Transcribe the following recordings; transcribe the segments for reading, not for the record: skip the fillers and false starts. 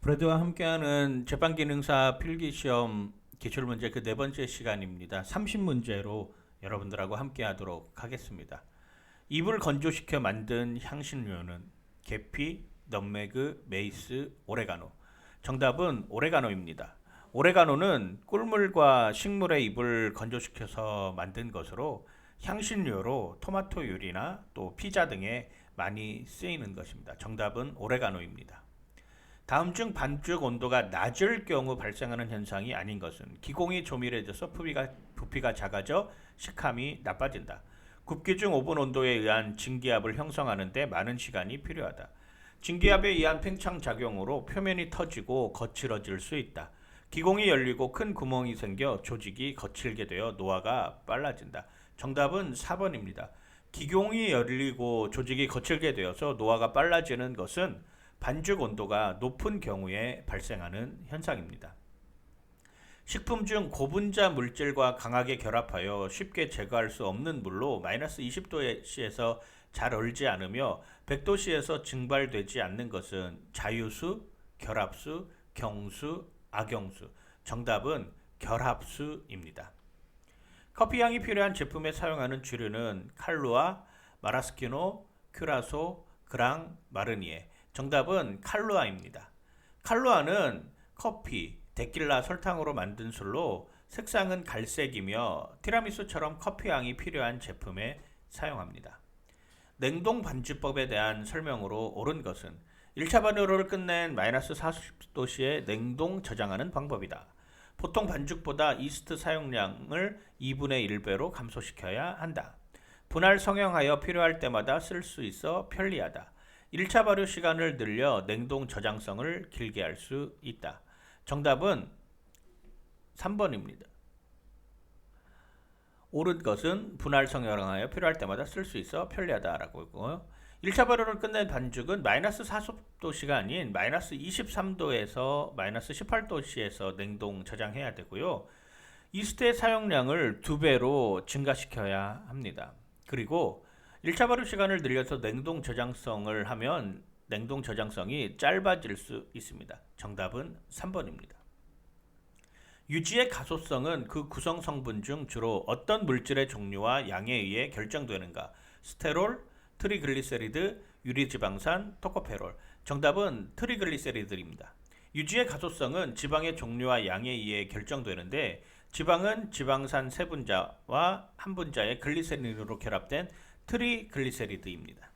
브래드와 함께하는 제빵기능사 필기시험 기출문제 그 네 번째 시간입니다. 30문제로 여러분들하고 함께하도록 하겠습니다. 잎을 건조시켜 만든 향신료는 계피, 넛메그, 메이스, 오레가노. 정답은 오레가노입니다. 오레가노는 꿀물과 식물의 잎을 건조시켜서 만든 것으로 향신료로 토마토 요리나 또 피자 등에 많이 쓰이는 것입니다. 정답은 오레가노입니다. 다음 중 반죽 온도가 낮을 경우 발생하는 현상이 아닌 것은 기공이 조밀해져서 부피가 작아져 식감이 나빠진다. 굽기 중 오븐 온도에 의한 증기압을 형성하는 데 많은 시간이 필요하다. 증기압에 의한 팽창 작용으로 표면이 터지고 거칠어질 수 있다. 기공이 열리고 큰 구멍이 생겨 조직이 거칠게 되어 노화가 빨라진다. 정답은 4번입니다. 기공이 열리고 조직이 거칠게 되어서 노화가 빨라지는 것은 반죽 온도가 높은 경우에 발생하는 현상입니다. 식품 중 고분자 물질과 강하게 결합하여 쉽게 제거할 수 없는 물로 마이너스 20도씨에서 잘 얼지 않으며 100도씨에서 증발되지 않는 것은 자유수, 결합수, 경수, 악영수. 정답은 결합수입니다. 커피향이 필요한 제품에 사용하는 주류는 칼루아, 마라스키노, 큐라소, 그랑, 마르니에. 정답은 칼루아입니다. 칼루아는 커피, 데킬라, 설탕으로 만든 술로 색상은 갈색이며 티라미수처럼 커피향이 필요한 제품에 사용합니다. 냉동 반주법에 대한 설명으로 옳은 것은 1차 발효를 끝낸 마이너스 40도씨에 냉동 저장하는 방법이다. 보통 반죽보다 이스트 사용량을 2분의 1배로 감소시켜야 한다. 분할 성형하여 필요할 때마다 쓸 수 있어 편리하다. 1차 발효 시간을 늘려 냉동 저장성을 길게 할 수 있다. 정답은 3번입니다. 옳은 것은 분할 성형하여 필요할 때마다 쓸 수 있어 편리하다라고 있고요. 1차 발효를 끝낸 반죽은 마이너스 40도씨가 아닌 마이너스 23도에서 마이너스 18도씨에서 냉동 저장해야 되고요. 이스트의 사용량을 2배로 증가시켜야 합니다. 그리고 1차 발효 시간을 늘려서 냉동 저장성을 하면 냉동 저장성이 짧아질 수 있습니다. 정답은 3번입니다. 유지의 가소성은 그 구성 성분 중 주로 어떤 물질의 종류와 양에 의해 결정되는가? 스테롤, 트리글리세리드, 유리지방산, 토코페롤. 정답은 트리글리세리드입니다. 유지의 가소성은 지방의 종류와 양에 의해 결정되는데 지방은 지방산 세 분자와 한 분자의 글리세린으로 결합된 트리글리세리드입니다.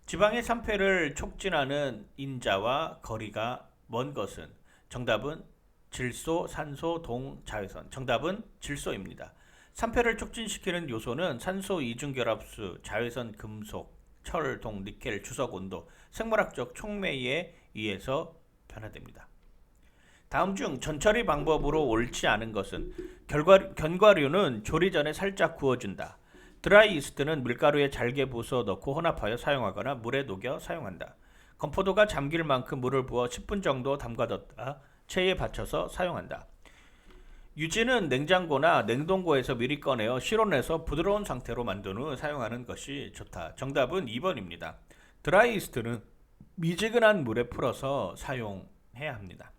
지방의 산패를 촉진하는 인자와 거리가 먼 것은 정답은 질소, 산소, 동, 자외선. 정답은 질소입니다. 산패를 촉진시키는 요소는 산소 이중결합수, 자외선, 금속, 철, 동, 니켈, 주석 온도, 생물학적 촉매에 의해서 변화됩니다. 다음 중 전처리 방법으로 옳지 않은 것은 견과류는 조리 전에 살짝 구워준다. 드라이 이스트는 밀가루에 잘게 부숴 넣고 혼합하여 사용하거나 물에 녹여 사용한다. 건포도가 잠길 만큼 물을 부어 10분 정도 담가뒀다 체에 받쳐서 사용한다. 유지는 냉장고나 냉동고에서 미리 꺼내어 실온에서 부드러운 상태로 만든 후 사용하는 것이 좋다. 정답은 2번입니다. 드라이 이스트는 미지근한 물에 풀어서 사용해야 합니다.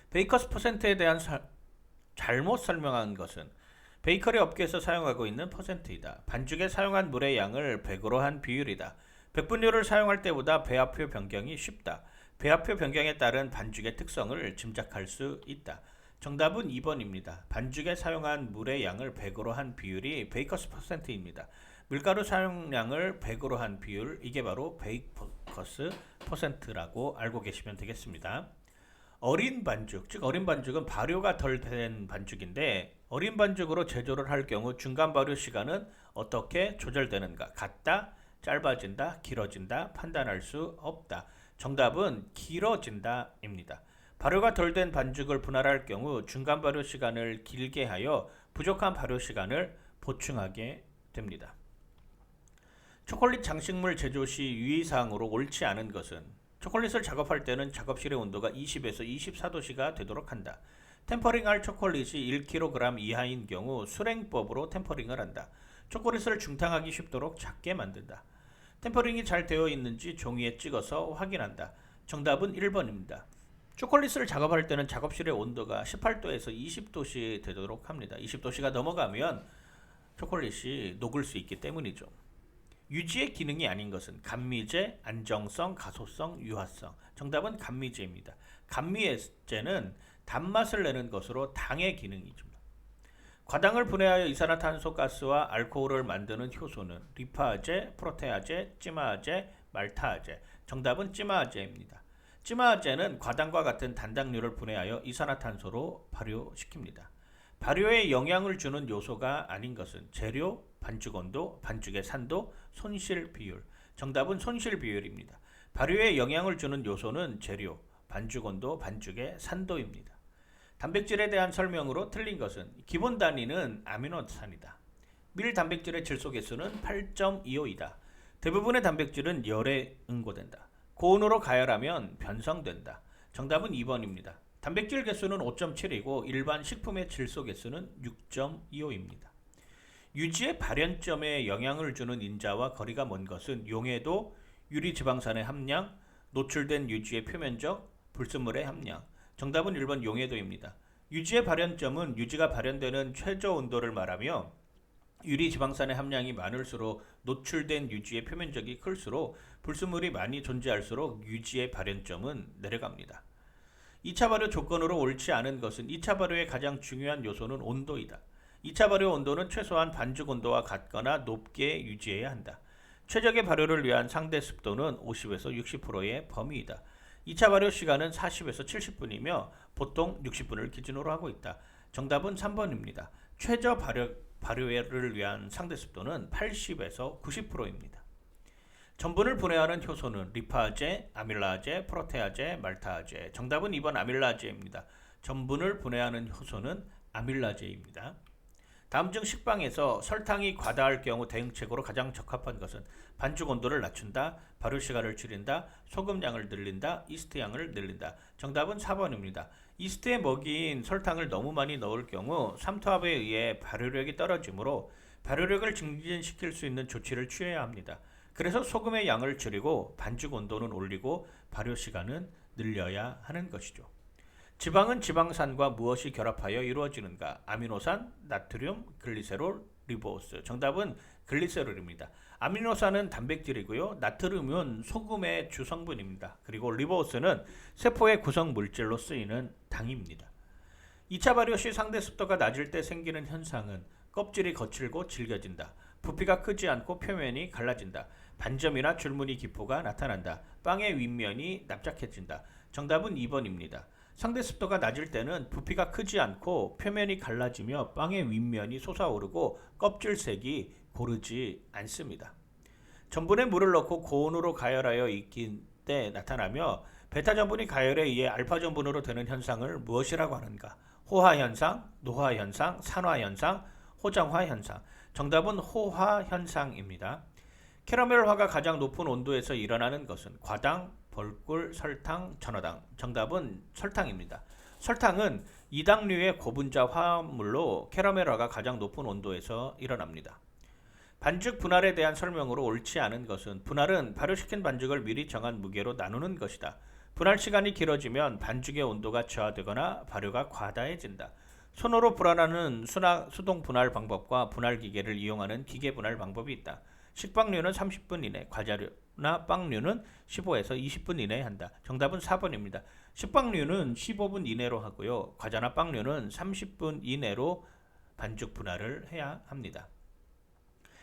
베이커스 퍼센트에 대한 잘못 설명한 것은 베이커리 업계에서 사용하고 있는 퍼센트이다. 반죽에 사용한 물의 양을 100으로 한 비율이다. 백분율을 사용할 때보다 배합표 변경이 쉽다. 배합표 변경에 따른 반죽의 특성을 짐작할 수 있다. 정답은 2번입니다. 반죽에 사용한 물의 양을 100으로 한 비율이 베이커스 퍼센트입니다. 밀가루 사용량을 100으로 한 비율, 이게 바로 베이커스 퍼센트라고 알고 계시면 되겠습니다. 어린 반죽, 즉 어린 반죽은 발효가 덜 된 반죽인데 어린 반죽으로 제조를 할 경우 중간 발효 시간은 어떻게 조절되는가? 같다, 짧아진다, 길어진다, 판단할 수 없다. 정답은 길어진다입니다. 발효가 덜 된 반죽을 분할할 경우 중간 발효 시간을 길게 하여 부족한 발효 시간을 보충하게 됩니다. 초콜릿 장식물 제조 시 유의사항으로 옳지 않은 것은 초콜릿을 작업할 때는 작업실의 온도가 20에서 24도씨가 되도록 한다. 템퍼링할 초콜릿이 1kg 이하인 경우 수랭법으로 템퍼링을 한다. 초콜릿을 중탕하기 쉽도록 작게 만든다. 템퍼링이 잘 되어 있는지 종이에 찍어서 확인한다. 정답은 1번입니다. 초콜릿을 작업할 때는 작업실의 온도가 18도에서 20도씨 되도록 합니다. 20도씨가 넘어가면 초콜릿이 녹을 수 있기 때문이죠. 유지의 기능이 아닌 것은 감미제, 안정성, 가소성, 유화성. 정답은 감미제입니다. 감미제는 단맛을 내는 것으로 당의 기능이죠. 과당을 분해하여 이산화탄소가스와 알코올을 만드는 효소는 리파제, 프로테아제, 찌마제, 말타제. 정답은 찌마제입니다. 찌마제는 과당과 같은 단당류를 분해하여 이산화탄소로 발효시킵니다. 발효에 영향을 주는 요소가 아닌 것은 재료, 반죽 온도, 반죽의 산도, 손실 비율. 정답은 손실 비율입니다. 발효에 영향을 주는 요소는 재료, 반죽 온도, 반죽의 산도입니다. 단백질에 대한 설명으로 틀린 것은 기본 단위는 아미노산이다. 밀 단백질의 질소 개수는 8.25이다. 대부분의 단백질은 열에 응고된다. 고온으로 가열하면 변성된다. 정답은 2번입니다. 단백질 개수는 5.7이고 일반 식품의 질소 개수는 6.25입니다. 유지의 발현점에 영향을 주는 인자와 거리가 먼 것은 용해도, 유리지방산의 함량, 노출된 유지의 표면적, 불순물의 함량. 정답은 1번 용해도입니다. 유지의 발현점은 유지가 발현되는 최저 온도를 말하며 유리지방산의 함량이 많을수록 노출된 유지의 표면적이 클수록 불순물이 많이 존재할수록 유지의 발현점은 내려갑니다. 2차 발효 조건으로 옳지 않은 것은 2차 발효의 가장 중요한 요소는 온도이다. 2차 발효 온도는 최소한 반죽 온도와 같거나 높게 유지해야 한다. 최적의 발효를 위한 상대 습도는 50에서 60%의 범위이다. 2차 발효 시간은 40에서 70분이며 보통 60분을 기준으로 하고 있다. 정답은 3번입니다. 최저 발효를 위한 상대 습도는 80에서 90%입니다. 전분을 분해하는 효소는 리파제, 아밀라제, 프로테아제, 말타제. 정답은 2번 아밀라제입니다. 전분을 분해하는 효소는 아밀라제입니다. 다음 중 식빵에서 설탕이 과다할 경우 대응책으로 가장 적합한 것은 반죽 온도를 낮춘다, 발효 시간을 줄인다, 소금량을 늘린다, 이스트 양을 늘린다. 정답은 4번입니다. 이스트에 먹인 설탕을 너무 많이 넣을 경우 삼투압에 의해 발효력이 떨어지므로 발효력을 증진시킬 수 있는 조치를 취해야 합니다. 그래서 소금의 양을 줄이고 반죽 온도는 올리고 발효 시간은 늘려야 하는 것이죠. 지방은 지방산과 무엇이 결합하여 이루어지는가? 아미노산, 나트륨, 글리세롤, 리보스. 정답은 글리세롤입니다. 아미노산은 단백질이고요. 나트륨은 소금의 주성분입니다. 그리고 리보스는 세포의 구성 물질로 쓰이는 당입니다. 2차 발효 시 상대 습도가 낮을 때 생기는 현상은 껍질이 거칠고 질겨진다. 부피가 크지 않고 표면이 갈라진다. 반점이나 줄무늬 기포가 나타난다. 빵의 윗면이 납작해진다. 정답은 2번입니다. 상대 습도가 낮을 때는 부피가 크지 않고 표면이 갈라지며 빵의 윗면이 솟아오르고 껍질색이 고르지 않습니다. 전분에 물을 넣고 고온으로 가열하여 익힌 때 나타나며 베타 전분이 가열에 의해 알파 전분으로 되는 현상을 무엇이라고 하는가? 호화 현상, 노화 현상, 산화 현상, 호장화 현상. 정답은 호화 현상입니다. 캐러멜화가 가장 높은 온도에서 일어나는 것은 과당, 벌꿀, 설탕, 전어당. 정답은 설탕입니다. 설탕은 이당류의 고분자 화합물로 캐러멜화가 가장 높은 온도에서 일어납니다. 반죽 분할에 대한 설명으로 옳지 않은 것은 분할은 발효시킨 반죽을 미리 정한 무게로 나누는 것이다. 분할 시간이 길어지면 반죽의 온도가 저하되거나 발효가 과다해진다. 손으로 분할하는 수동 분할 방법과 분할 기계를 이용하는 기계 분할 방법이 있다. 식빵류는 30분 이내, 과자류나 빵류는 15에서 20분 이내에 한다. 정답은 4번입니다. 식빵류는 15분 이내로 하고요. 과자나 빵류는 30분 이내로 반죽 분할을 해야 합니다.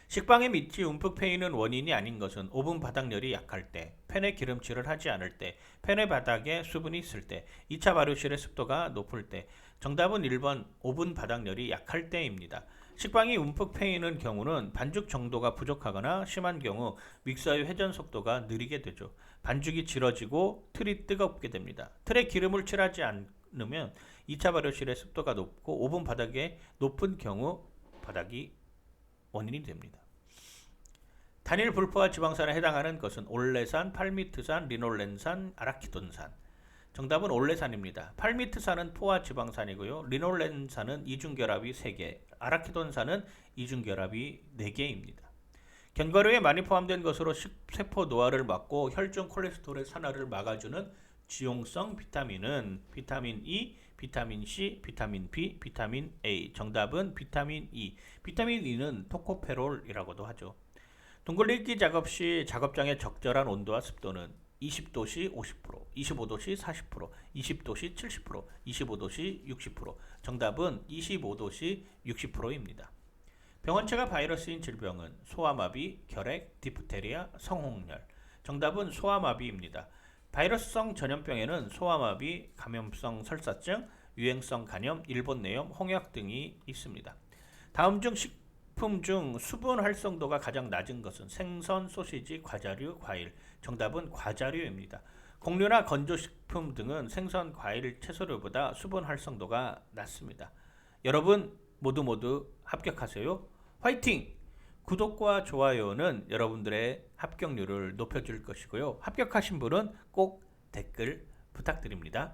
식빵의 밑이 움푹 패이는 원인이 아닌 것은 오븐 바닥열이 약할 때, 팬에 기름칠을 하지 않을 때, 팬의 바닥에 수분이 있을 때, 2차 발효실의 습도가 높을 때. 정답은 1번 오븐 바닥열이 약할 때입니다. 식빵이 움푹 패이는 경우는 반죽 정도가 부족하거나 심한 경우 믹서의 회전 속도가 느리게 되죠. 반죽이 질어지고 틀이 뜨겁게 됩니다. 틀에 기름을 칠하지 않으면 2차 발효실의 습도가 높고 오븐 바닥에 높은 경우 바닥이 원인이 됩니다. 단일 불포화 지방산에 해당하는 것은 올레산, 팔미트산, 리놀렌산, 아라키돈산. 정답은 올레산입니다. 팔미트산은 포화 지방산이고요. 리놀렌산은 이중결합이 3개, 아라키돈산은 이중결합이 4개입니다. 견과류에 많이 포함된 것으로 세포 노화를 막고 혈중 콜레스테롤의 산화를 막아주는 지용성 비타민은 비타민 E, 비타민 C, 비타민 B, 비타민 A. 정답은 비타민 E. 비타민 E는 토코페롤이라고도 하죠. 동글리기 작업 시 작업장의 적절한 온도와 습도는 20도씨 50%, 25도씨 40%, 20도씨 70%, 25도씨 60%. 정답은 25도씨 60%입니다. 병원체가 바이러스인 질병은 소아마비, 결핵, 디프테리아, 성홍열. 정답은 소아마비입니다. 바이러스성 전염병에는 소아마비, 감염성 설사증, 유행성 간염, 일본내염, 홍역 등이 있습니다. 다음 중 식품 중 수분 활성도가 가장 낮은 것은 생선, 소시지, 과자류, 과일. 정답은 과자류입니다. 곡류나 건조식품 등은 생선, 과일, 채소류보다 수분 활성도가 낮습니다. 여러분 모두 합격하세요. 화이팅! 구독과 좋아요는 여러분들의 합격률을 높여줄 것이고요. 합격하신 분은 꼭 댓글 부탁드립니다.